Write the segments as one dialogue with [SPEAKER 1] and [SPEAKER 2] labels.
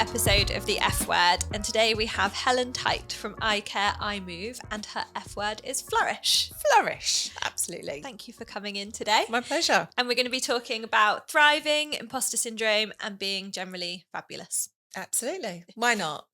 [SPEAKER 1] episode of The F Word, and today we have Helen Tite from iCareiMove, and her F word is flourish.
[SPEAKER 2] Flourish, absolutely.
[SPEAKER 1] Thank you for coming in today.
[SPEAKER 2] My pleasure.
[SPEAKER 1] And we're going to be talking about thriving, imposter syndrome, and being generally fabulous.
[SPEAKER 2] Absolutely. Why not?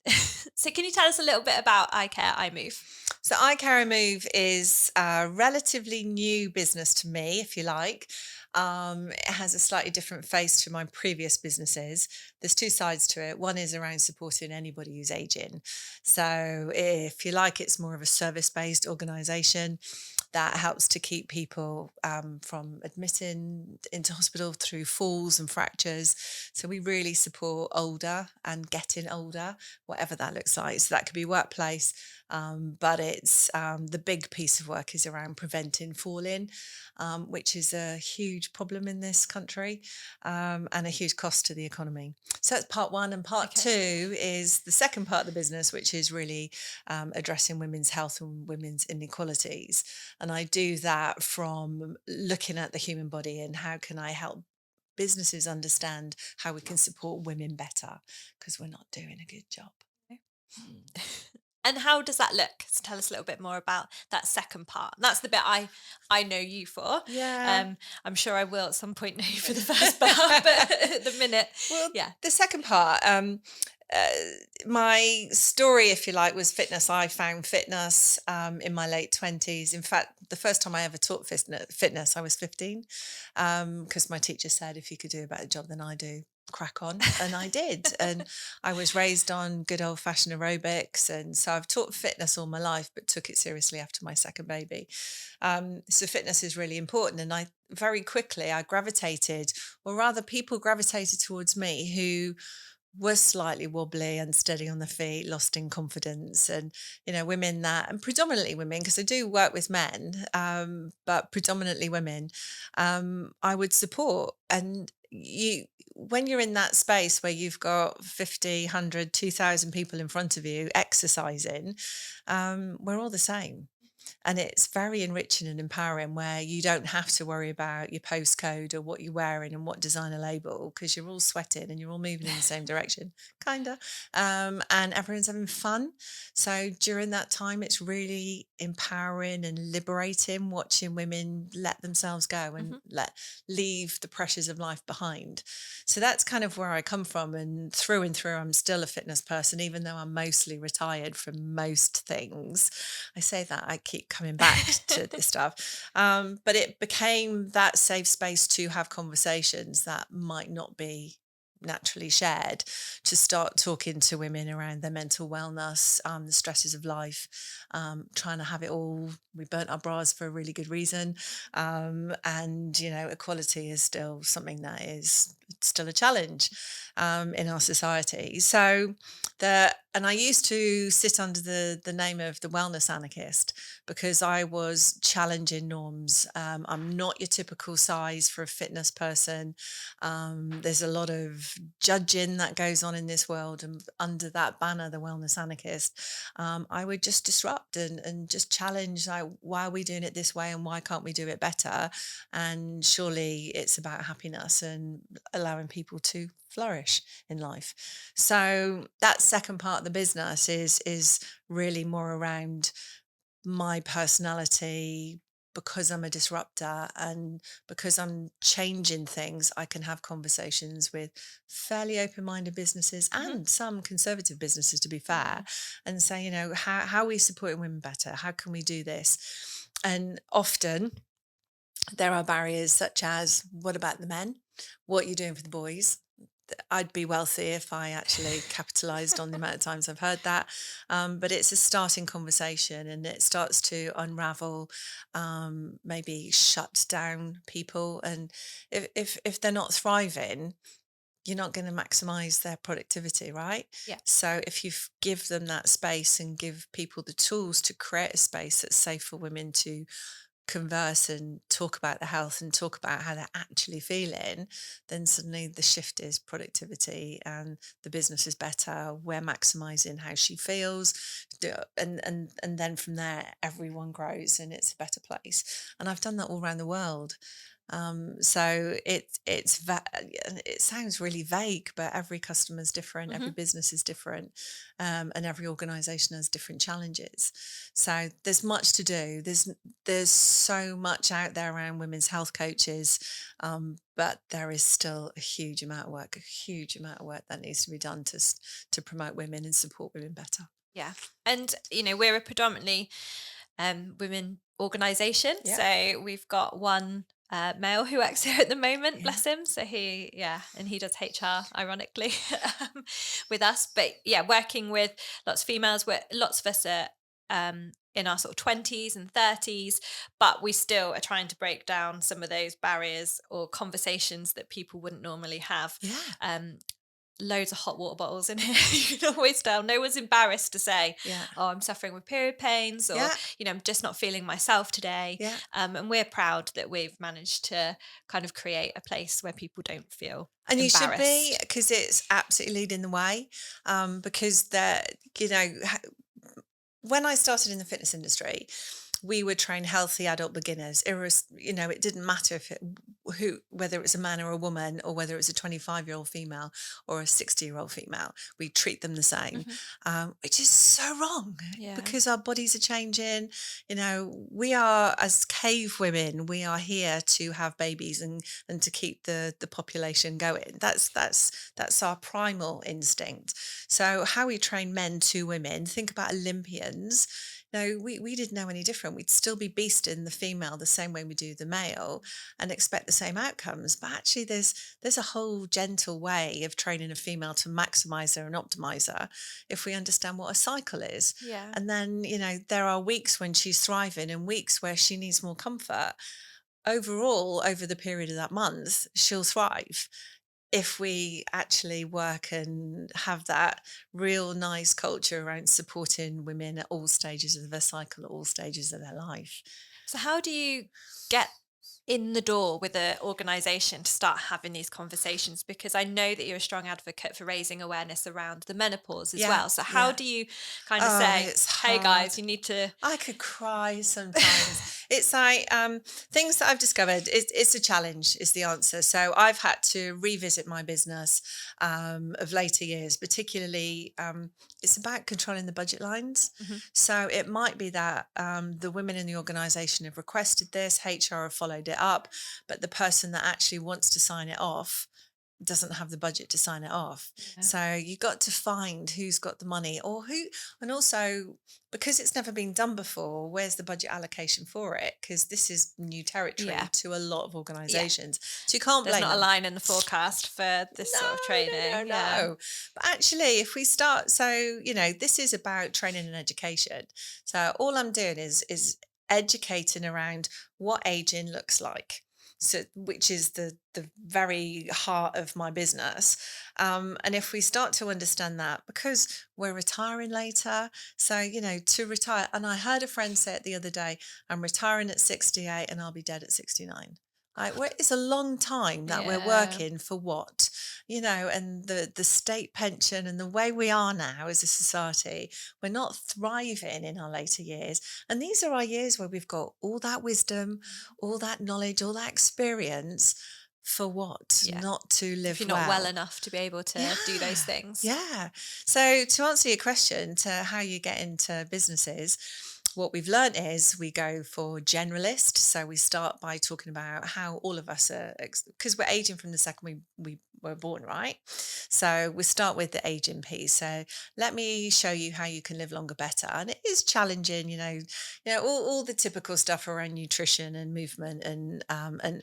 [SPEAKER 1] So can you tell us a little bit about iCareiMove?
[SPEAKER 2] So iCareiMove is a relatively new business to me, if you like. It has a slightly different face to my previous businesses. There's two sides to it. One is around supporting anybody who's aging. So if you like, it's more of a service-based organisation that helps to keep people from admitting into hospital through falls and fractures. So we really support older and getting older, whatever that looks like. So that could be workplace, but it's the big piece of work is around preventing falling, which is a huge problem in this country and a huge cost to the economy. So that's part one. And part two is the second part of the business, which is really addressing women's health and women's inequalities. And I do that from looking at the human body and how can I help businesses understand how we can support women better, because we're not doing a good job.
[SPEAKER 1] And how does that look? So tell us a little bit more about that second part. That's the bit I know you for.
[SPEAKER 2] Yeah.
[SPEAKER 1] I'm sure I will at some point know you for the first part, but at the minute,
[SPEAKER 2] Well,
[SPEAKER 1] yeah.
[SPEAKER 2] the second part, my story, if you like, was fitness. I found fitness in my late 20s. In fact, the first time I ever taught fitness, I was 15, because my teacher said, if you could do a better job than I do, crack on. And I did. And I was raised on good old fashioned aerobics. And so I've taught fitness all my life, but took it seriously after my second baby. So fitness is really important. And I very quickly, I gravitated, or rather people gravitated towards me who were slightly wobbly, unsteady on the feet, lost in confidence. And, women that, and predominantly women, because I do work with men, but predominantly women, I would support. And when you're in that space where you've got 50, 100, 2,000 people in front of you exercising, we're all the same. And it's very enriching and empowering, where you don't have to worry about your postcode or what you're wearing and what designer label, because you're all sweating and you're all moving in the same direction, kind of. And everyone's having fun. So during that time, it's really empowering and liberating, watching women let themselves go and leave the pressures of life behind. So that's kind of where I come from. And through, I'm still a fitness person, even though I'm mostly retired from most things. I say that, I keep coming back to this stuff. But it became that safe space to have conversations that might not be naturally shared, to start talking to women around their mental wellness, the stresses of life, trying to have it all. We burnt our bras for a really good reason. And, equality is still something that is still a challenge in our society. So and I used to sit under the name of the wellness anarchist, because I was challenging norms. I'm not your typical size for a fitness person. There's a lot of judging that goes on in this world, and under that banner, the wellness anarchist, I would just disrupt and just challenge, like, why are we doing it this way and why can't we do it better? And surely it's about happiness and allowing people to flourish in life. So that second part of the business is really more around my personality. Because I'm a disruptor and because I'm changing things, I can have conversations with fairly open-minded businesses and some conservative businesses, to be fair, and say, how are we supporting women better? How can we do this? And often there are barriers such as, what about the men? What are you doing for the boys? I'd be wealthy if I actually capitalised on the amount of times I've heard that. But it's a starting conversation, and it starts to unravel, maybe shut down people. And if they're not thriving, you're not going to maximise their productivity, right?
[SPEAKER 1] Yeah.
[SPEAKER 2] So if you give them that space and give people the tools to create a space that's safe for women to converse and talk about the health and talk about how they're actually feeling, then suddenly the shift is productivity and the business is better. We're maximizing how she feels, and then from there everyone grows and it's a better place. And I've done that all around the world. So it sounds really vague, but every customer is different, every
[SPEAKER 1] Hmm.
[SPEAKER 2] business is different, and every organisation has different challenges. So there's much to do. There's so much out there around women's health coaches, but there is still a huge amount of work that needs to be done to promote women and support women better.
[SPEAKER 1] Yeah. And, we're a predominantly women organisation.
[SPEAKER 2] Yeah,
[SPEAKER 1] So we've got one male who works here at the moment,
[SPEAKER 2] yeah,
[SPEAKER 1] bless him. So and he does HR, ironically, um, with us. But yeah, working with lots of females, where lots of us are in our sort of 20s and 30s, but we still are trying to break down some of those barriers or conversations that people wouldn't normally have.
[SPEAKER 2] yeah,
[SPEAKER 1] Um, Loads of hot water bottles in here. You can always tell. No one's embarrassed to say,
[SPEAKER 2] yeah,
[SPEAKER 1] "Oh, I'm suffering with period pains," or
[SPEAKER 2] yeah,
[SPEAKER 1] I'm just not feeling myself today.
[SPEAKER 2] yeah.
[SPEAKER 1] And we're proud that we've managed to kind of create a place where people don't feel
[SPEAKER 2] And you should be,
[SPEAKER 1] embarrassed.
[SPEAKER 2] because it's absolutely leading the way. Because you know, when I started in the fitness industry, we would train healthy adult beginners. It didn't matter whether it was a man or a woman, or whether it was a 25-year-old female or a 60-year-old female. We treat them the same,
[SPEAKER 1] Hmm.
[SPEAKER 2] which is so wrong
[SPEAKER 1] Yeah.
[SPEAKER 2] because our bodies are changing. We are, as cave women, we are here to have babies and to keep the population going. That's our primal instinct. So how we train men to women, think about Olympians. No, we didn't know any different. We'd still be beasting the female the same way we do the male and expect the same outcomes. But actually there's a whole gentle way of training a female to maximize her and optimize her if we understand what a cycle is.
[SPEAKER 1] Yeah.
[SPEAKER 2] And then, there are weeks when she's thriving and weeks where she needs more comfort. Overall, over the period of that month, she'll thrive if we actually work and have that real nice culture around supporting women at all stages of their cycle, at all stages of their life.
[SPEAKER 1] So how do you get in the door with an organization to start having these conversations? Because I know that you're a strong advocate for raising awareness around the menopause as
[SPEAKER 2] Yeah,
[SPEAKER 1] well. So how
[SPEAKER 2] yeah.
[SPEAKER 1] do you kind of
[SPEAKER 2] Oh,
[SPEAKER 1] say,
[SPEAKER 2] it's
[SPEAKER 1] "Hey
[SPEAKER 2] hard.
[SPEAKER 1] guys, you need to."
[SPEAKER 2] I could cry sometimes. It's like things that I've discovered. It's a challenge, is the answer. So I've had to revisit my business of later years, particularly it's about controlling the budget lines.
[SPEAKER 1] Mhm.
[SPEAKER 2] So it might be that the women in the organisation have requested this, HR have followed it up, but the person that actually wants to sign it off doesn't have the budget to sign it off.
[SPEAKER 1] Yeah.
[SPEAKER 2] So you got to find who's got the money and also because it's never been done before, where's the budget allocation for it? Because this is new
[SPEAKER 1] Yeah.
[SPEAKER 2] territory to a lot of
[SPEAKER 1] Yeah.
[SPEAKER 2] organisations. So you can't
[SPEAKER 1] There's
[SPEAKER 2] blame
[SPEAKER 1] not a
[SPEAKER 2] them.
[SPEAKER 1] line in the forecast for this
[SPEAKER 2] No,
[SPEAKER 1] sort of
[SPEAKER 2] no,
[SPEAKER 1] training.
[SPEAKER 2] no,
[SPEAKER 1] Yeah.
[SPEAKER 2] no. But actually, if we start, this is about training and education. So all I'm doing is educating around what aging looks like. So, which is the very heart of my business. And if we start to understand that, because we're retiring later, so to retire. And I heard a friend say it the other day: "I'm retiring at 68, and I'll be dead at 69." Like, it's a long time that we're
[SPEAKER 1] Yeah.
[SPEAKER 2] working for what, and the state pension and the way we are now as a society, we're not thriving in our later years. And these are our years where we've got all that wisdom, all that knowledge, all that experience for what?
[SPEAKER 1] Yeah.
[SPEAKER 2] Not to
[SPEAKER 1] If
[SPEAKER 2] live
[SPEAKER 1] you're not well
[SPEAKER 2] well.
[SPEAKER 1] enough to be able to do those
[SPEAKER 2] Yeah.
[SPEAKER 1] things.
[SPEAKER 2] Yeah. So to answer your question to how you get into businesses, what we've learned is we go for generalist. So we start by talking about how all of us are, because we're aging from the second we were born, right? So we start with the aging piece. So let me show you how you can live longer, better. And it is challenging, all the typical stuff around nutrition and movement and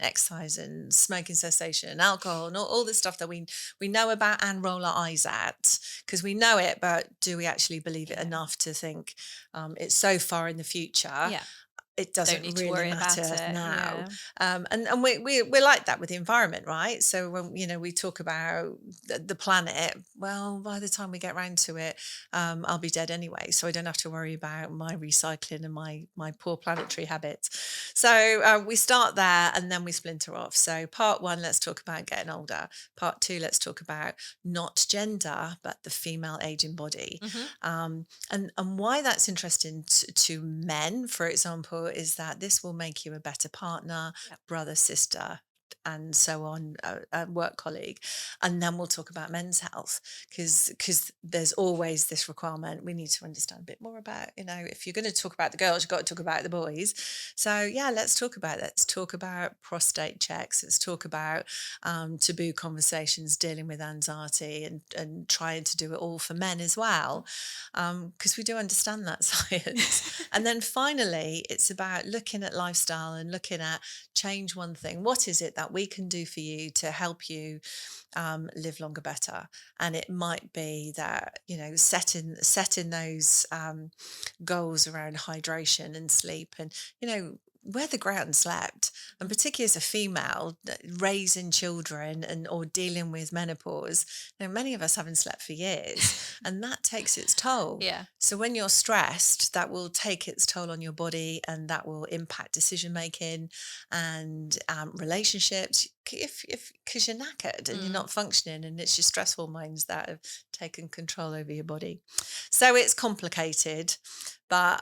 [SPEAKER 2] exercise and smoking cessation, alcohol, and all the stuff that we know about and roll our eyes at because we know it, but do we actually believe it
[SPEAKER 1] Yeah.
[SPEAKER 2] enough to think it's so far in the future?
[SPEAKER 1] Yeah.
[SPEAKER 2] It
[SPEAKER 1] Don't
[SPEAKER 2] doesn't
[SPEAKER 1] need to
[SPEAKER 2] really
[SPEAKER 1] worry about
[SPEAKER 2] matter
[SPEAKER 1] it.
[SPEAKER 2] now.
[SPEAKER 1] Yeah.
[SPEAKER 2] And we're like that with the environment, right? So when we talk about the planet, well, by the time we get round to it, I'll be dead anyway, so I don't have to worry about my recycling and my poor planetary habits. So we start there and then we splinter off. So part one, let's talk about getting older. Part two, let's talk about not gender but the female aging body.
[SPEAKER 1] Mhm.
[SPEAKER 2] And why that's interesting to men, for example, is that this will make you a better partner,
[SPEAKER 1] Yep.
[SPEAKER 2] brother, sister, and so on, a work colleague. And then we'll talk about men's health, because there's always this requirement. We need to understand a bit more about, if you're going to talk about the girls, you've got to talk about the boys. So yeah, let's talk about prostate checks. Let's talk about taboo conversations, dealing with anxiety, and trying to do it all for men as well, because we do understand that science. And then finally, it's about looking at lifestyle and looking at change one thing. What is it that we can do for you to help you live longer, better? And it might be that, setting those goals around hydration and sleep, and we're the ground slept, and particularly as a female raising children and or dealing with menopause, many of us haven't slept for years, and that takes its toll.
[SPEAKER 1] Yeah.
[SPEAKER 2] So when you're stressed, that will take its toll on your body, and that will impact decision making and relationships. If because you're knackered and you're not functioning, and it's your stress hormones that have taken control over your body. So it's complicated, but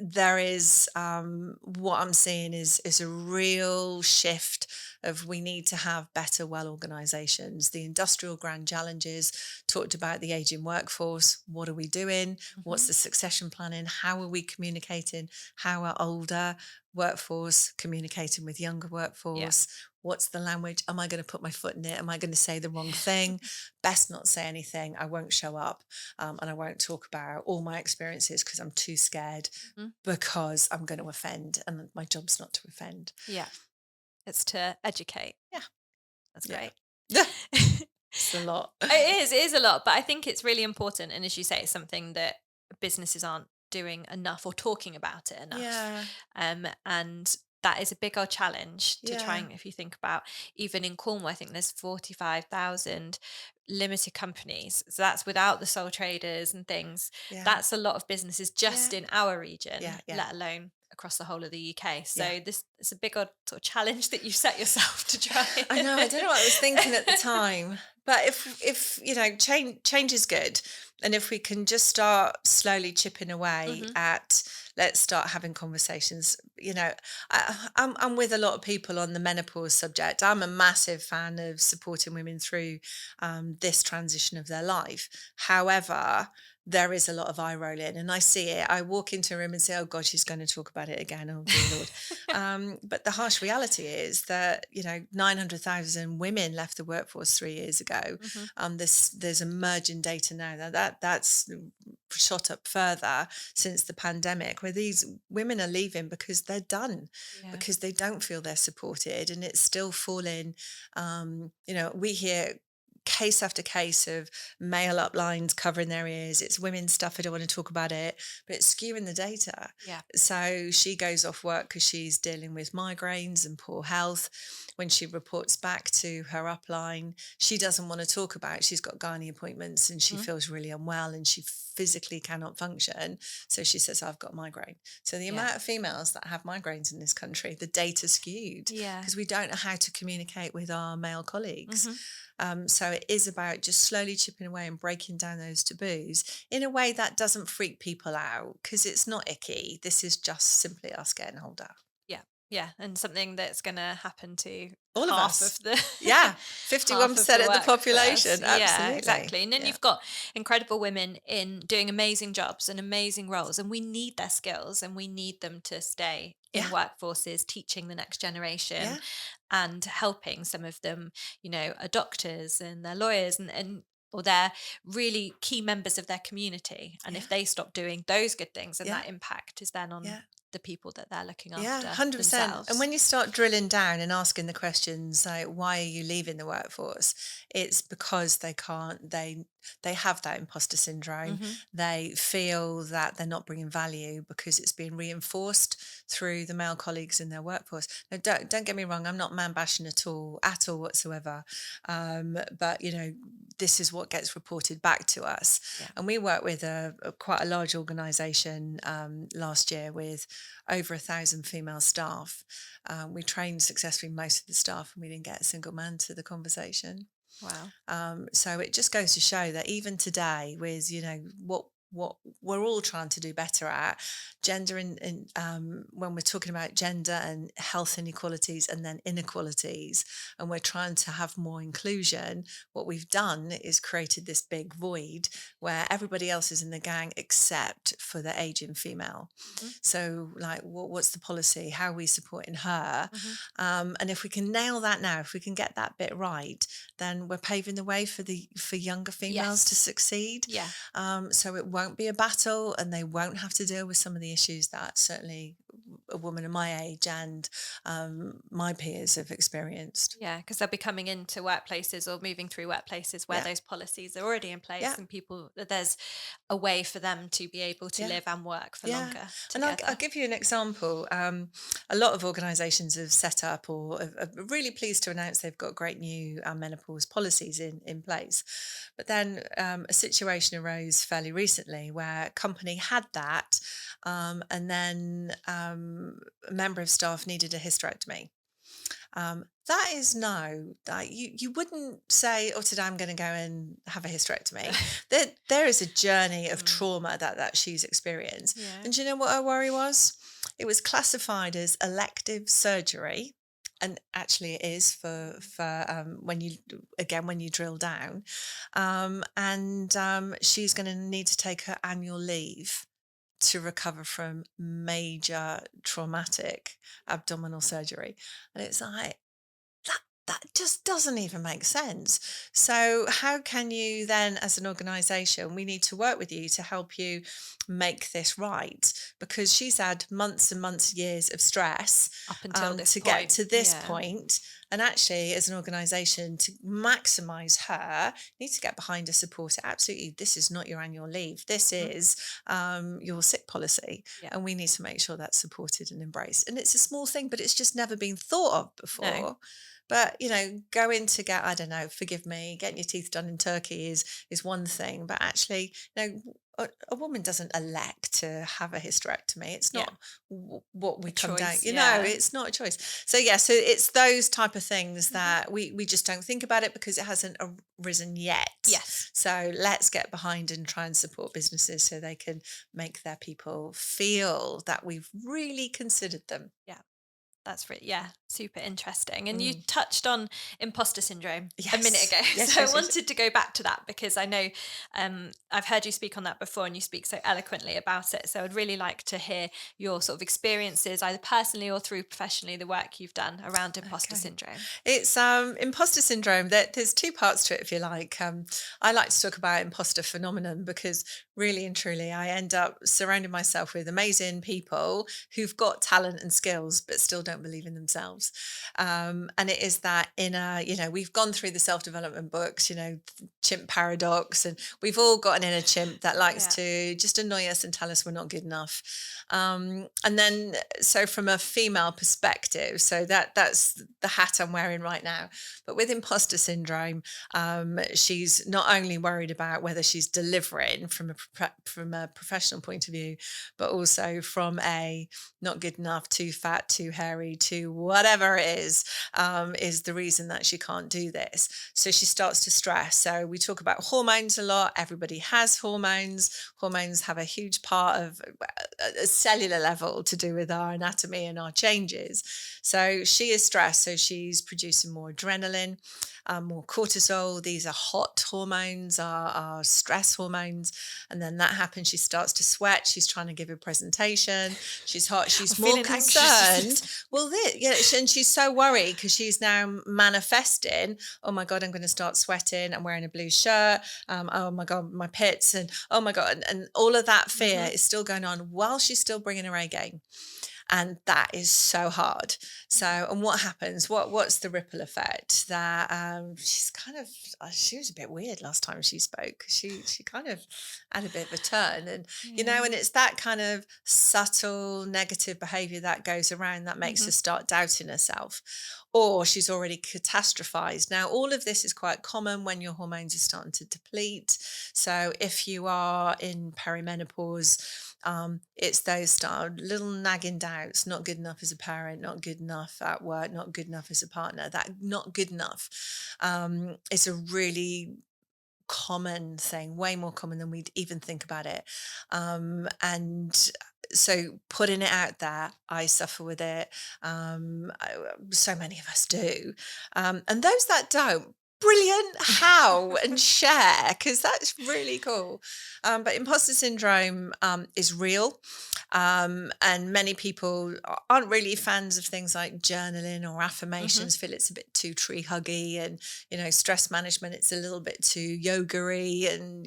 [SPEAKER 2] there is what I'm seeing is a real shift of, we need to have better, well organizations. The industrial grand challenges talked about the aging workforce. What are we doing? What's the succession planning? How are we communicating? How are older workforce communicating with younger workforce? What's the language? Am I going to put my foot in it? Am I going to say the wrong thing? Best not say anything. I won't show up, and I won't talk about all my experiences because I'm too scared, because I'm going to offend, and my job's not to offend.
[SPEAKER 1] Yeah. It's to educate.
[SPEAKER 2] Yeah.
[SPEAKER 1] That's
[SPEAKER 2] Yeah.
[SPEAKER 1] great.
[SPEAKER 2] It's a lot.
[SPEAKER 1] It is a lot, but I think it's really important. And as you say, it's something that businesses aren't doing enough or talking about it enough.
[SPEAKER 2] Yeah.
[SPEAKER 1] And that is a big old challenge to try
[SPEAKER 2] Yeah.
[SPEAKER 1] and, if you think about, even in Cornwall, I think there's 45,000 limited companies. So that's without the sole traders and things.
[SPEAKER 2] Yeah.
[SPEAKER 1] That's a lot of businesses just
[SPEAKER 2] Yeah.
[SPEAKER 1] in our region,
[SPEAKER 2] Yeah.
[SPEAKER 1] let alone across the whole of the UK. So
[SPEAKER 2] Yeah.
[SPEAKER 1] this it's a big odd sort of challenge that you set yourself to try.
[SPEAKER 2] I know. I don't know what I was thinking at the time, but if change is good, and if we can just start slowly chipping away
[SPEAKER 1] Mhm.
[SPEAKER 2] at, let's start having conversations. I'm with a lot of people on the menopause subject. I'm a massive fan of supporting women through this transition of their life. However, there is a lot of eye rolling, and I see it. I walk into a room and say, "Oh God, she's going to talk about it again." Oh dear Lord. But the harsh reality is that 900,000 women left the workforce 3 years ago.
[SPEAKER 1] Mhm.
[SPEAKER 2] There's emerging data now that's shot up further since the pandemic, where these women are leaving because they're done,
[SPEAKER 1] Yeah.
[SPEAKER 2] because they don't feel they're supported, and it's still falling. We hear case after case of male uplines covering their ears. It's women's stuff. I don't want to talk about it, but it's skewing the data.
[SPEAKER 1] Yeah.
[SPEAKER 2] So she goes off work because she's dealing with migraines and poor health. When she reports back to her upline, she doesn't want to talk about it. She's got gynae appointments and she
[SPEAKER 1] Mhm.
[SPEAKER 2] feels really unwell and she physically cannot function. So she says, I've got migraine. So the
[SPEAKER 1] Yeah.
[SPEAKER 2] amount of females that have migraines in this country, the data's skewed
[SPEAKER 1] Yeah.
[SPEAKER 2] because we don't know how to communicate with our male colleagues.
[SPEAKER 1] Mhm.
[SPEAKER 2] So it is about just slowly chipping away and breaking down those taboos in a way that doesn't freak people out, because it's not icky. This is just simply us getting older.
[SPEAKER 1] Yeah. Yeah. And something that's going to happen to
[SPEAKER 2] All of
[SPEAKER 1] half
[SPEAKER 2] us.
[SPEAKER 1] of the
[SPEAKER 2] Yeah.
[SPEAKER 1] half of
[SPEAKER 2] 51%
[SPEAKER 1] the
[SPEAKER 2] of the
[SPEAKER 1] workforce.
[SPEAKER 2] population.
[SPEAKER 1] Yeah,
[SPEAKER 2] Absolutely.
[SPEAKER 1] exactly. And then
[SPEAKER 2] Yeah.
[SPEAKER 1] you've got incredible women in doing amazing jobs and amazing roles, and we need their skills and we need them to stay in
[SPEAKER 2] Yeah.
[SPEAKER 1] workforces, teaching the next generation
[SPEAKER 2] Yeah.
[SPEAKER 1] and helping. Some of them, are doctors and they're lawyers, and or they're really key members of their community. And
[SPEAKER 2] Yeah.
[SPEAKER 1] if they stop doing those good things, then
[SPEAKER 2] Yeah.
[SPEAKER 1] that impact is then on
[SPEAKER 2] Yeah.
[SPEAKER 1] the people that they're looking
[SPEAKER 2] Yeah,
[SPEAKER 1] after
[SPEAKER 2] 100%. And
[SPEAKER 1] themselves.
[SPEAKER 2] when you start drilling down and asking the questions like, why are you leaving the workforce? It's because they can't, they have that imposter syndrome.
[SPEAKER 1] Hmm.
[SPEAKER 2] They feel that they're not bringing value because it's being reinforced through the male colleagues in their workforce. Now, don't get me wrong, I'm not man bashing at all whatsoever. But this is what gets reported back to us.
[SPEAKER 1] Yeah.
[SPEAKER 2] And we work with quite a large organisation last year with over 1,000 female staff. We trained successfully most of the staff, and we didn't get a single man to the conversation.
[SPEAKER 1] Wow.
[SPEAKER 2] So it just goes to show that even today, with what what we're all trying to do better at. Gender when we're talking about gender and health inequalities and then inequalities, and we're trying to have more inclusion, what we've done is created this big void where everybody else is in the gang except for the aging female.
[SPEAKER 1] Mhm.
[SPEAKER 2] So, like, what's the policy? How are we supporting her?
[SPEAKER 1] Mhm.
[SPEAKER 2] And if we can nail that now, if we can get that bit right, then we're paving the way for younger females to
[SPEAKER 1] Yes.
[SPEAKER 2] succeed.
[SPEAKER 1] Yeah.
[SPEAKER 2] So it won't be a battle, and they won't have to deal with some of the issues that certainly a woman of my age and my peers have experienced.
[SPEAKER 1] Yeah, because they'll be coming into workplaces or moving through workplaces where
[SPEAKER 2] Yeah,
[SPEAKER 1] those policies are already in
[SPEAKER 2] yeah,
[SPEAKER 1] place, and people there's a way for them to be able to
[SPEAKER 2] yeah.
[SPEAKER 1] live and work for
[SPEAKER 2] Yeah,
[SPEAKER 1] longer
[SPEAKER 2] and I'll
[SPEAKER 1] together.
[SPEAKER 2] give you an example. A lot of organisations have set up or are really pleased to announce they've got great new menopause policies in place. But then a situation arose fairly recently where a company had that, and then a member of staff needed a hysterectomy. That is no, that you wouldn't say, "Oh, today I'm going to go and have a hysterectomy." There is a journey of
[SPEAKER 1] Mm.
[SPEAKER 2] trauma that she's experienced,
[SPEAKER 1] Yeah.
[SPEAKER 2] and do you know what her worry was? It was classified as elective surgery, and actually it is for when you drill down, and she's going to need to take her annual leave to recover from major traumatic abdominal surgery. And it's like, that just doesn't even make sense. So how can you then, as an organization, we need to work with you to help you make this right, because she's had months and months, years of stress
[SPEAKER 1] Up until this
[SPEAKER 2] to get
[SPEAKER 1] point.
[SPEAKER 2] to this
[SPEAKER 1] Yeah.
[SPEAKER 2] point. And actually, as an organization, to maximize her, you need to get behind her, support it. Absolutely, this is not your annual leave. This
[SPEAKER 1] Mhm.
[SPEAKER 2] is your sick policy,
[SPEAKER 1] Yeah.
[SPEAKER 2] and we need to make sure that's supported and embraced. And it's a small thing, but it's just never been thought of
[SPEAKER 1] No.
[SPEAKER 2] before. But going to get, I don't know, forgive me, getting your teeth done in Turkey is one thing. But actually, a woman doesn't elect to have a hysterectomy. It's
[SPEAKER 1] Yeah.
[SPEAKER 2] not what
[SPEAKER 1] A
[SPEAKER 2] we come down.
[SPEAKER 1] choice. Yeah.
[SPEAKER 2] It's not a choice. So yeah, so it's those type of things
[SPEAKER 1] Mhm.
[SPEAKER 2] that we just don't think about it because it hasn't arisen yet.
[SPEAKER 1] Yes.
[SPEAKER 2] So let's get behind and try and support businesses so they can make their people feel that we've really considered them.
[SPEAKER 1] Yeah. That's really, yeah, super interesting. And you
[SPEAKER 2] Mm.
[SPEAKER 1] touched on imposter syndrome a minute
[SPEAKER 2] Yes.
[SPEAKER 1] ago.
[SPEAKER 2] Yes,
[SPEAKER 1] So I
[SPEAKER 2] yes, yes.
[SPEAKER 1] wanted to go back to that because I know I've heard you speak on that before and you speak so eloquently about it. So I'd really like to hear your sort of experiences, either personally or through professionally, the work you've done around imposter
[SPEAKER 2] Okay.
[SPEAKER 1] syndrome.
[SPEAKER 2] It's imposter syndrome. There's two parts to it, if you like. I like to talk about imposter phenomenon because really and truly, I end up surrounding myself with amazing people who've got talent and skills, but still don't believe in themselves. And it is that inner, we've gone through the self development books, chimp paradox, and we've all got an inner chimp that likes
[SPEAKER 1] Yeah.
[SPEAKER 2] to just annoy us and tell us we're not good enough. And then, so from a female perspective, so that's the hat I'm wearing right now. But with imposter syndrome, she's not only worried about whether she's delivering from from a professional point of view, but also from a not good enough, too fat, too hairy, too whatever it is the reason that she can't do this. So she starts to stress. So we talk about hormones a lot. Everybody has hormones. Hormones have a huge part of a cellular level to do with our anatomy and our changes. So she is stressed. So she's producing more adrenaline, more cortisol. These are hot hormones, are stress hormones. And then that happens. She starts to sweat. She's trying to give a presentation. She's hot.
[SPEAKER 1] I'm
[SPEAKER 2] She's more
[SPEAKER 1] feeling
[SPEAKER 2] concerned.
[SPEAKER 1] anxious.
[SPEAKER 2] Well, and she's so worried because she's now manifesting. Oh my God, I'm going to start sweating. I'm wearing a blue shirt. Oh my God, my pits. And oh my God. And all of that fear
[SPEAKER 1] Mhm.
[SPEAKER 2] is still going on while she's still bringing her A game. And that is so hard. So, and what happens? What's the ripple effect? That she's kind of she was a bit weird last time she spoke. She kind of had a bit of a turn, and
[SPEAKER 1] Yeah.
[SPEAKER 2] and it's that kind of subtle negative behaviour that goes around that makes her
[SPEAKER 1] Mhm.
[SPEAKER 2] start doubting herself, or she's already catastrophized. Now, all of this is quite common when your hormones are starting to deplete. So, if you are in perimenopause, it's those little nagging doubts: not good enough as a parent, not good enough at work, not good enough as a partner. That not good enough is a really common thing, way more common than we'd even think about it. And so putting it out there, I suffer with it. So many of us do. And those that don't, brilliant, how and share, because that's really cool. But imposter syndrome is real. And many people aren't really fans of things like journaling or
[SPEAKER 1] Hmm.
[SPEAKER 2] affirmations, feel it's a bit too tree huggy, and stress management, it's a little bit too yoga-y. And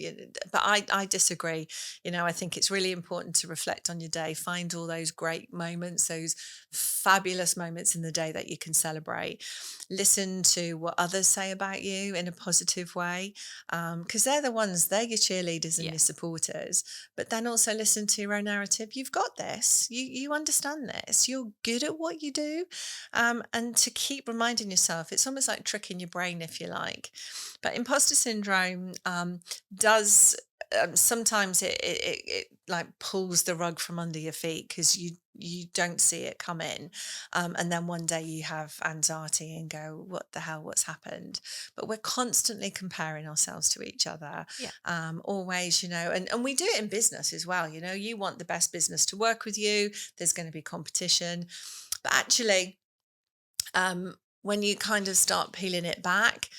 [SPEAKER 2] but I disagree. I think it's really important to reflect on your day, find all those great moments, those fabulous moments in the day that you can celebrate. Listen to what others say about you in a positive way, because they're your cheerleaders and
[SPEAKER 1] Yeah.
[SPEAKER 2] your supporters. But then also listen to your own narrative. You've got this. You understand this. You're good at what you do, and to keep reminding yourself, it's almost like tricking your brain, if you like. But imposter syndrome does. Sometimes it like pulls the rug from under your feet, because you don't see it come in, and then one day you have anxiety and go, what the hell, what's happened? But we're constantly comparing ourselves to each other,
[SPEAKER 1] Yeah.
[SPEAKER 2] always, and we do it in business as well. You want the best business to work with you. There's going to be competition, but actually, when you kind of start peeling it back,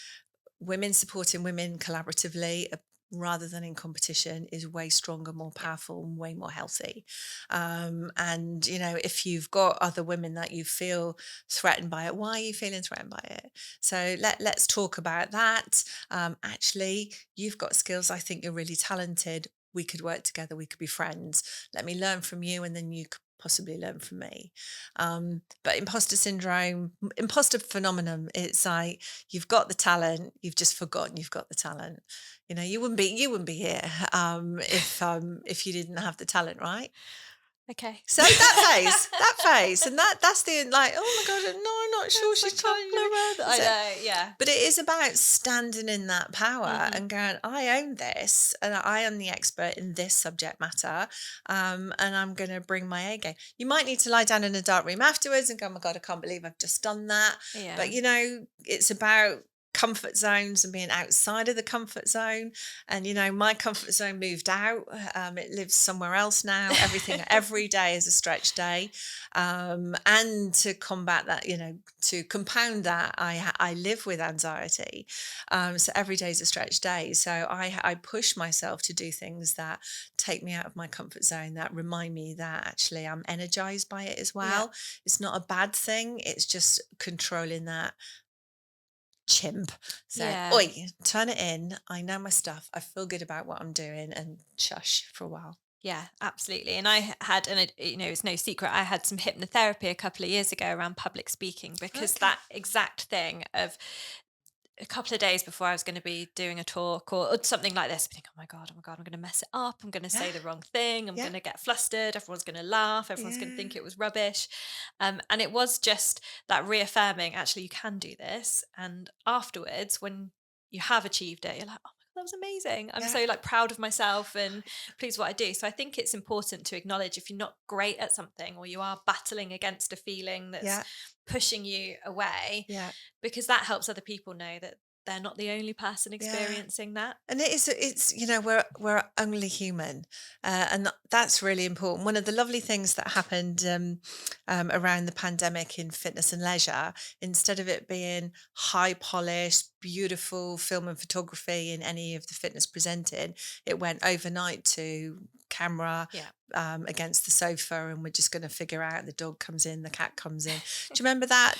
[SPEAKER 2] women supporting women collaboratively, rather than in competition, is way stronger, more
[SPEAKER 1] Yeah.
[SPEAKER 2] powerful, and way more healthy. And if you've got other women that you feel threatened by it, why are you feeling threatened by it? So let's talk about that. Actually, you've got skills. I think you're really talented. We could work together. We could be friends. Let me learn from you, and then you could possibly learn from me. But imposter syndrome, imposter phenomenon, it's like, you've got the talent, you've just forgotten you've got the talent. You wouldn't be here, if you didn't have the talent, right?
[SPEAKER 1] Okay.
[SPEAKER 2] So that phase, and that's the, like, oh my god, no, I'm not sure
[SPEAKER 1] That's a
[SPEAKER 2] she's trying to.
[SPEAKER 1] compliment. I
[SPEAKER 2] So,
[SPEAKER 1] know. Yeah.
[SPEAKER 2] but it is about standing in that power
[SPEAKER 1] Hmm.
[SPEAKER 2] and going, I own this, and I am the expert in this subject matter, and I'm going to bring my A game. You might need to lie down in a dark room afterwards and go, oh my God, I can't believe I've just done that.
[SPEAKER 1] Yeah.
[SPEAKER 2] But, it's about comfort zones and being outside of the comfort zone. And my comfort zone moved out. It lives somewhere else now. Every day is a stretch day. And to combat that, to compound that, I live with anxiety. So every day is a stretch day. So I push myself to do things that take me out of my comfort zone, that remind me that actually I'm energized by it as
[SPEAKER 1] Yeah.
[SPEAKER 2] well. It's not a bad thing. It's just controlling that chimp. So,
[SPEAKER 1] Yeah.
[SPEAKER 2] oi, turn it in. I know my stuff. I feel good about what I'm doing, and shush for a while.
[SPEAKER 1] Yeah, absolutely. And I had, and it's no secret, I had some hypnotherapy a couple of years ago around public speaking, because
[SPEAKER 2] Okay.
[SPEAKER 1] that exact thing of a couple of days before I was going to be doing a talk or something like this, I think, oh my God, I'm going to mess it up. I'm going to
[SPEAKER 2] Yeah.
[SPEAKER 1] say the wrong thing. I'm
[SPEAKER 2] Yeah.
[SPEAKER 1] going to get flustered. Everyone's going to laugh. Everyone's going to
[SPEAKER 2] Yeah.
[SPEAKER 1] think it was rubbish. And it was just that reaffirming, actually, you can do this. And afterwards, when you have achieved it, you're like, oh my God, that was amazing. I'm
[SPEAKER 2] Yeah.
[SPEAKER 1] so like proud of myself and pleased with what I do. So I think it's important to acknowledge if you're not great at something or you are battling against a feeling that's
[SPEAKER 2] Yeah.
[SPEAKER 1] pushing you away,
[SPEAKER 2] Yeah.
[SPEAKER 1] because that helps other people know that they're not the only person
[SPEAKER 2] Yeah.
[SPEAKER 1] experiencing that.
[SPEAKER 2] And it's we're only human, and that's really important. One of the lovely things that happened, around the pandemic in fitness and leisure, instead of it being high polished, beautiful film and photography in any of the fitness presented, it went overnight to camera,
[SPEAKER 1] Yeah.
[SPEAKER 2] against the sofa, and we're just going to figure out. The dog comes in, the cat comes in. Do you remember that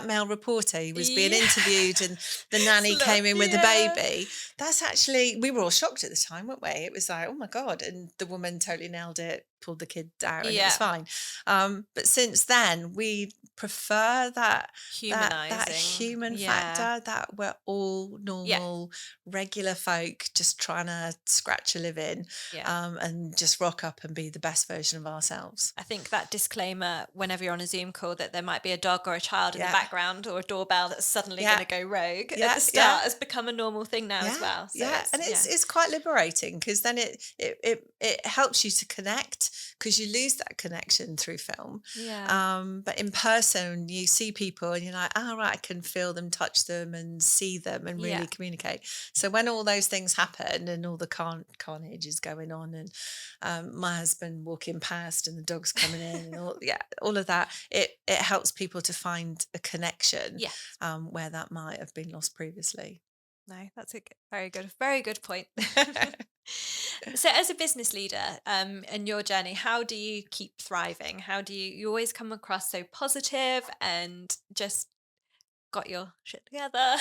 [SPEAKER 2] male reporter? He was being interviewed, and
[SPEAKER 1] Yes.
[SPEAKER 2] the nanny
[SPEAKER 1] Look,
[SPEAKER 2] came in with the
[SPEAKER 1] yeah.
[SPEAKER 2] baby. That's actually, we were all shocked at the time, weren't we? It was like, oh my God. And the woman totally nailed it, pulled the kid out, and it was
[SPEAKER 1] Yeah.
[SPEAKER 2] fine. But since then, we prefer that
[SPEAKER 1] Humanizing.
[SPEAKER 2] human
[SPEAKER 1] Yeah.
[SPEAKER 2] factor, that we're all
[SPEAKER 1] Yeah.
[SPEAKER 2] normal, regular folk just trying to scratch a living,
[SPEAKER 1] Yeah.
[SPEAKER 2] and just just rock up and be the best version of ourselves.
[SPEAKER 1] I think that disclaimer whenever you're on a Zoom call that there might be a dog or a child in the
[SPEAKER 2] Yeah.
[SPEAKER 1] background or a doorbell that's suddenly
[SPEAKER 2] Yeah.
[SPEAKER 1] going to go rogue at
[SPEAKER 2] Yeah.
[SPEAKER 1] the
[SPEAKER 2] Yeah.
[SPEAKER 1] start has become a normal thing now as well. So
[SPEAKER 2] Yeah, and it's quite liberating, because then it helps you to connect, because you lose that connection through film.
[SPEAKER 1] yeah.
[SPEAKER 2] But in person, you see people and you're like, oh, right, I can feel them, touch them, and see them, and
[SPEAKER 1] Yeah.
[SPEAKER 2] really communicate. So when all those things happen and all the carnage is going on, and my husband walking past and the dogs coming in, and all of that, it helps people to find a connection
[SPEAKER 1] Yeah.
[SPEAKER 2] where that might have been lost previously.
[SPEAKER 1] No, that's a very good point. So, as a business leader, in your journey, how do you keep thriving? How do you always come across so positive and just got your shit together,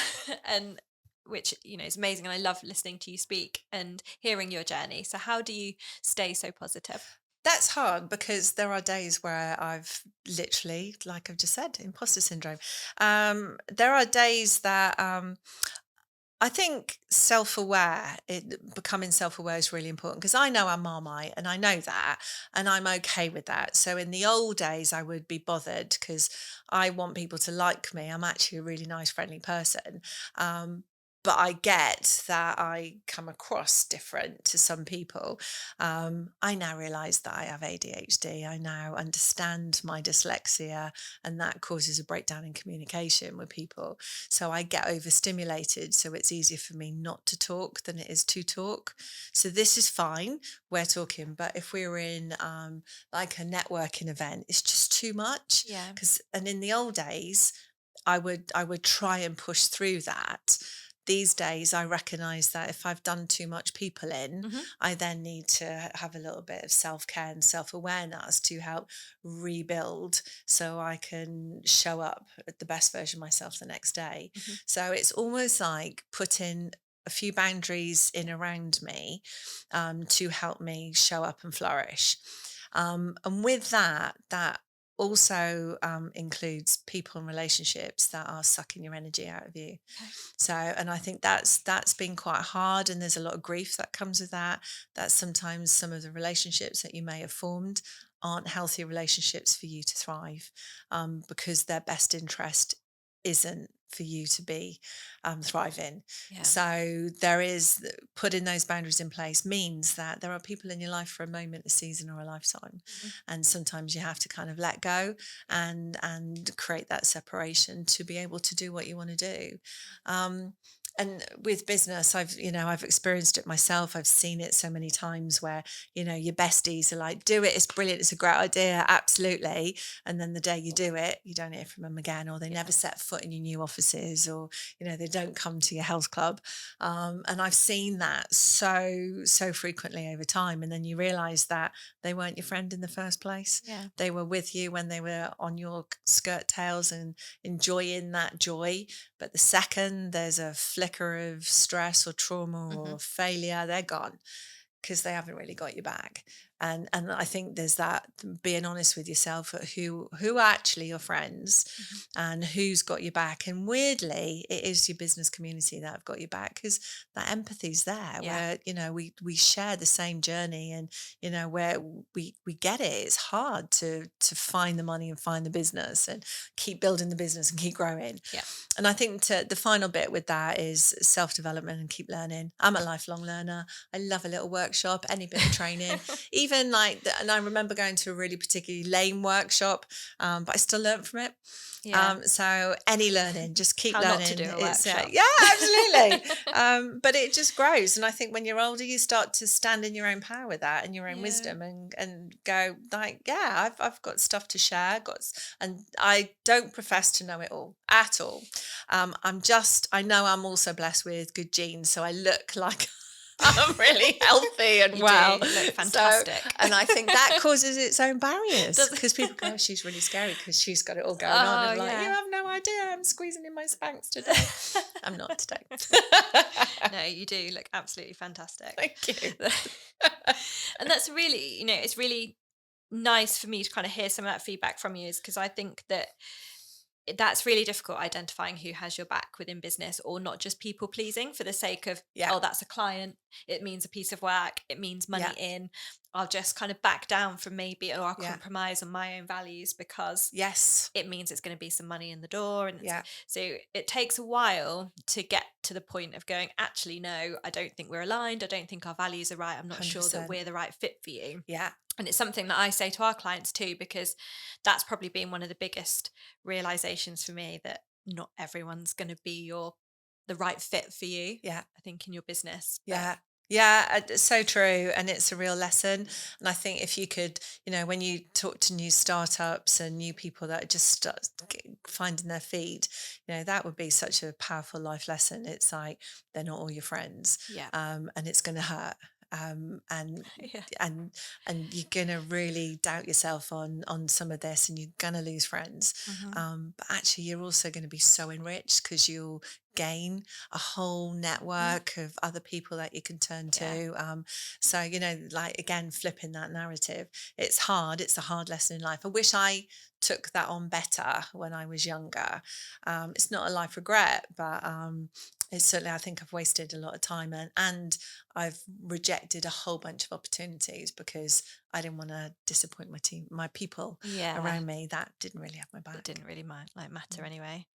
[SPEAKER 1] and which is amazing. And I love listening to you speak and hearing your journey. So, how do you stay so positive?
[SPEAKER 2] That's hard, because there are days where I've literally, like I've just said, imposter syndrome. There are days that I think becoming self aware is really important, because I know I'm Marmite and I know that, and I'm okay with that. So in the old days, I would be bothered because I want people to like me. I'm actually a really nice, friendly person. Um, but I get that I come across different to some people. I now realize that I have ADHD. I now understand my dyslexia, and that causes a breakdown in communication with people. So I get overstimulated. So it's easier for me not to talk than it is to talk. So this is fine. We're talking. But if we were in like a networking event, it's just too much.
[SPEAKER 1] Yeah.
[SPEAKER 2] And in the old days, I would try and push through that. These days, I recognize that if I've done too much people in,
[SPEAKER 1] Hmm.
[SPEAKER 2] I then need to have a little bit of self care and self awareness to help rebuild, so I can show up at the best version of myself the next day.
[SPEAKER 1] Hmm.
[SPEAKER 2] So it's almost like putting a few boundaries in around me to help me show up and flourish. And with that also includes people and relationships that are sucking your energy out of you.
[SPEAKER 1] Okay.
[SPEAKER 2] So, and I think that's been quite hard, and there's a lot of grief that comes with that. That sometimes some of the relationships that you may have formed aren't healthy relationships for you to thrive, because their best interest isn't for you to be thriving.
[SPEAKER 1] Yeah.
[SPEAKER 2] So putting those boundaries in place means that there are people in your life for a moment, a season, or a lifetime,
[SPEAKER 1] Hmm.
[SPEAKER 2] and sometimes you have to kind of let go and create that separation to be able to do what you want to do. Um, and with business, I've experienced it myself. I've seen it so many times where, your besties are like, do it, it's brilliant, it's a great idea, absolutely. And then the day you do it, you don't hear from them again, or they never set foot in your new offices, or, they don't come to your health club. And I've seen that so frequently over time. And then you realize that they weren't your friend in the first place.
[SPEAKER 1] Yeah.
[SPEAKER 2] They were with you when they were on your skirt tails and enjoying that joy. But the second there's a flicker of stress or trauma
[SPEAKER 1] Hmm.
[SPEAKER 2] or failure, they're gone, because they haven't really got you back. And I think there's that, being honest with yourself at who are actually your friends
[SPEAKER 1] Hmm.
[SPEAKER 2] and who's got your back. And weirdly, it is your business community that have got your back, because that empathy's there,
[SPEAKER 1] Yeah.
[SPEAKER 2] where we share the same journey, and where we get it. It's hard to find the money and find the business and keep building the business and keep growing.
[SPEAKER 1] Yeah.
[SPEAKER 2] And I think the final bit with that is self-development and keep learning. I'm a lifelong learner. I love a little workshop, any bit of training, even and I remember going to a really particularly lame workshop, but I still learned from it.
[SPEAKER 1] Yeah.
[SPEAKER 2] So any learning, just keep
[SPEAKER 1] How not to
[SPEAKER 2] learning.
[SPEAKER 1] do a
[SPEAKER 2] It's
[SPEAKER 1] workshop.
[SPEAKER 2] yeah, absolutely. But it just grows, and I think when you're older, you start to stand in your own power with that and your own
[SPEAKER 1] Yeah.
[SPEAKER 2] wisdom, and go like, yeah, I've got stuff to share. And I don't profess to know it all at all. I know I'm also blessed with good genes, so I look like I'm really healthy and
[SPEAKER 1] You
[SPEAKER 2] well.
[SPEAKER 1] do look
[SPEAKER 2] So,
[SPEAKER 1] fantastic.
[SPEAKER 2] and I think that causes its own barriers,
[SPEAKER 1] Does
[SPEAKER 2] because people go, oh, she's really scary because she's got it all going on.
[SPEAKER 1] Oh
[SPEAKER 2] And like, you
[SPEAKER 1] yeah.
[SPEAKER 2] have no idea. I'm squeezing in my Spanx today. I'm not today.
[SPEAKER 1] No, you do look absolutely fantastic.
[SPEAKER 2] Thank you.
[SPEAKER 1] And that's really, it's really nice for me to kind of hear some of that feedback from you, is because I think that that's really difficult, identifying who has your back within business, or not just people pleasing for the sake of,
[SPEAKER 2] Yeah.
[SPEAKER 1] oh, that's a client, it means a piece of work, it means
[SPEAKER 2] Yeah.
[SPEAKER 1] money in. I'll just kind of back down from maybe, or I'll
[SPEAKER 2] Yeah.
[SPEAKER 1] compromise on my own values because
[SPEAKER 2] Yes.
[SPEAKER 1] it means it's going to be some money in the door. And
[SPEAKER 2] Yeah.
[SPEAKER 1] so it takes a while to get to the point of going, actually, no, I don't think we're aligned. I don't think our values are right. I'm not sure that
[SPEAKER 2] 100%.
[SPEAKER 1] we're the right fit for you.
[SPEAKER 2] Yeah.
[SPEAKER 1] And it's something that I say to our clients too, because that's probably been one of the biggest realizations for me, that not everyone's going to be the right fit for you,
[SPEAKER 2] Yeah.
[SPEAKER 1] I think, in your business. But
[SPEAKER 2] Yeah. Yeah, it's so true. And it's a real lesson. And I think if you could, when you talk to new startups and new people that are just finding their feet, that would be such a powerful life lesson. It's like they're not all your friends,
[SPEAKER 1] yeah,
[SPEAKER 2] and it's going to hurt. And
[SPEAKER 1] yeah,
[SPEAKER 2] and and you're gonna really doubt yourself on some of this, and you're gonna lose friends.
[SPEAKER 1] hmm
[SPEAKER 2] But actually, you're also going to be so enriched because you'll gain a whole network of other people that you can turn
[SPEAKER 1] yeah,
[SPEAKER 2] to. So, like again, flipping that narrative, it's hard. It's a hard lesson in life. I wish I took that on better when I was younger. It's not a life regret, but it's certainly, I think I've wasted a lot of time, and I've rejected a whole bunch of opportunities because I didn't want to disappoint my people
[SPEAKER 1] yeah.
[SPEAKER 2] around me that didn't really have my
[SPEAKER 1] That
[SPEAKER 2] back.
[SPEAKER 1] didn't really matter
[SPEAKER 2] Mm.
[SPEAKER 1] anyway.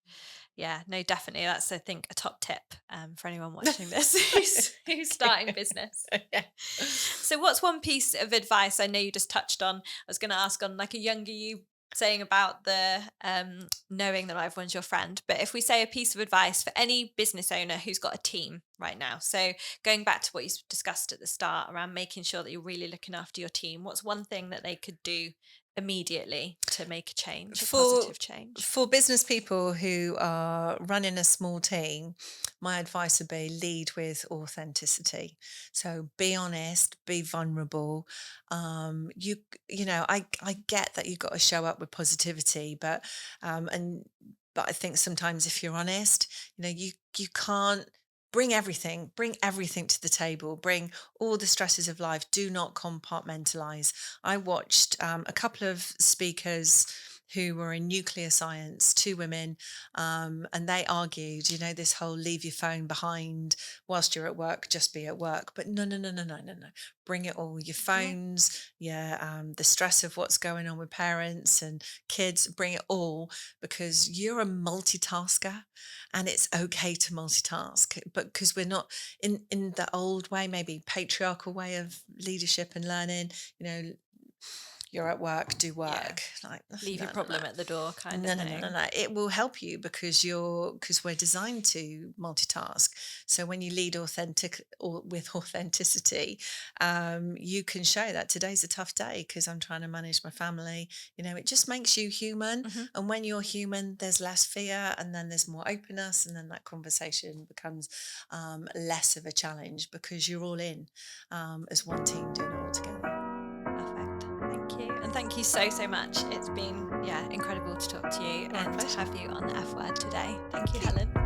[SPEAKER 1] Yeah, no, definitely. That's, I think, a top tip for anyone watching this who's starting business.
[SPEAKER 2] Yeah.
[SPEAKER 1] So, what's one piece of advice? I know you just touched on. I was going to ask on like a younger you saying about the knowing that not everyone's your friend. But if we say a piece of advice for any business owner who's got a team right now, so going back to what you discussed at the start around making sure that you're really looking after your team, what's one thing that they could do immediately to make a change, a
[SPEAKER 2] For
[SPEAKER 1] positive change?
[SPEAKER 2] for business people who are running a small team, my advice would be lead with authenticity. So be honest, be vulnerable. I get that you've got to show up with positivity, and but I think sometimes if you're honest, you can't bring everything to the table, bring all the stresses of life. Do not compartmentalize. I watched a couple of speakers who were in nuclear science, two women, and they argued, this whole leave your phone behind whilst you're at work, just be at work. But no, no, no, no, no, no, no. Bring it all. Your
[SPEAKER 1] Yeah.
[SPEAKER 2] phones, the stress of what's going on with parents and kids, bring it all because you're a multitasker and it's okay to multitask. But because we're not in the old way, maybe patriarchal way of leadership and learning, you know, you're at work, do
[SPEAKER 1] Yeah.
[SPEAKER 2] work. Like,
[SPEAKER 1] Leave
[SPEAKER 2] no,
[SPEAKER 1] your
[SPEAKER 2] no, no.
[SPEAKER 1] problem at the door kind of
[SPEAKER 2] No, no, no, no,
[SPEAKER 1] thing.
[SPEAKER 2] no. It will help you because we're designed to multitask. So when you lead authentic or with authenticity, you can show that today's a tough day because I'm trying to manage my family. It just makes you human.
[SPEAKER 1] hmm
[SPEAKER 2] And when you're human, there's less fear, and then there's more openness, and then that conversation becomes less of a challenge because you're all in as one team doing it all together.
[SPEAKER 1] Perfect. Thank you. And thank you so, so much. It's been, yeah, incredible to talk to you
[SPEAKER 2] My
[SPEAKER 1] and to
[SPEAKER 2] pleasure.
[SPEAKER 1] have you on the F word today. Thank you,
[SPEAKER 2] Thank you.
[SPEAKER 1] Helen.